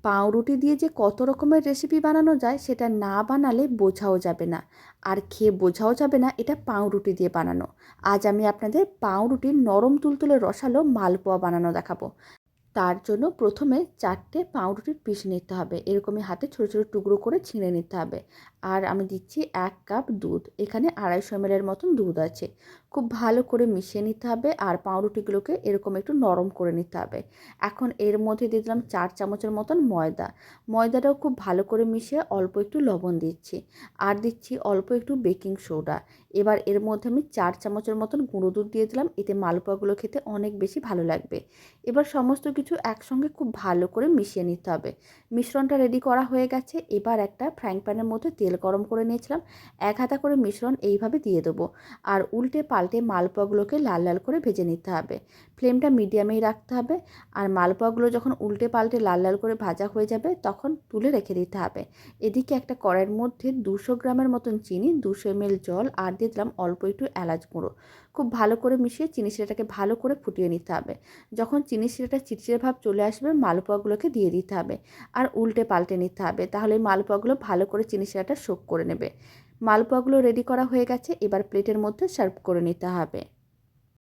পাউরুটি দিয়ে যে কত রকমের রেসিপি বানানো যায় সেটা না বানালে বোঝাও যাবে না, আর খেয়ে বোঝাও যাবে না এটা পাউরুটি দিয়ে বানানো। আজ আমি আপনাদের পাউরুটির নরম তুলতুলে রসালো মালপোয়া বানানো দেখাবো। তার জন্য প্রথমে 4টে পাউরুটির পিস নিতে হবে, এরকমই হাতে ছোটো ছোটো টুকরো করে ছিঁড়ে নিতে হবে। আর আমি দিচ্ছি 1 কাপ দুধ, এখানে 250 ml মতন দুধ আছে। খুব ভালো করে মিশিয়ে নিতে হবে আর পাউরুটিগুলোকে এরকম একটু নরম করে নিতে হবে। এখন এর মধ্যে দিয়ে দিলাম 4 চামচের মতন ময়দা। ময়দাটাও খুব ভালো করে মিশিয়ে অল্প একটু লবণ দিচ্ছি, আর দিচ্ছি অল্প একটু বেকিং সোডা। এবার এর মধ্যে আমি 4 চামচের মতন গুঁড়ো দুধ দিয়ে দিলাম, এতে মালপোয়াগুলো খেতে অনেক বেশি ভালো লাগবে। এবার সমস্ত কিছু একসঙ্গে খুব ভালো করে মিশিয়ে নিতে হবে। মিশ্রণটা রেডি করা হয়ে গেছে। এবার একটা ফ্রাইং প্যানের মধ্যে তেল গরম করে নিয়েছিলাম, 1 হাতা করে মিশ্রণ এইভাবে দিয়ে দেবো। আর উল্টে পাল্টে মালপোয়াগুলোকে লাল লাল করে ভেজে নিতে হবে। ফ্লেমটা মিডিয়ামেই রাখতে হবে। আর মালপোয়াগুলো যখন উল্টে পাল্টে লাল লাল করে ভাজা হয়ে যাবে তখন তুলে রেখে দিতে হবে। এদিকে একটা কড়াইয়ের মধ্যে 200 গ্রামের মতন চিনি, 200 ml জল আর দিয়ে দিলাম অল্প একটু এলাচ গুঁড়ো। খুব ভালো করে মিশিয়ে চিনি শিরাটাকে ভালো করে ফুটিয়ে নিতে হবে। যখন চিনি শিরাটা চিটচিটে ভাব চলে আসবে মালপোয়াগুলোকে দিয়ে দিতে হবে আর উল্টে পাল্টে নিতে হবে, তাহলে এই মালপোয়াগুলো ভালো করে চিনি শিরাটা সোক করে নেবে। মালপোয়াগুলো রেডি করা হয়ে গেছে, এবার প্লেটের মধ্যে সার্ভ করে নিতে হবে।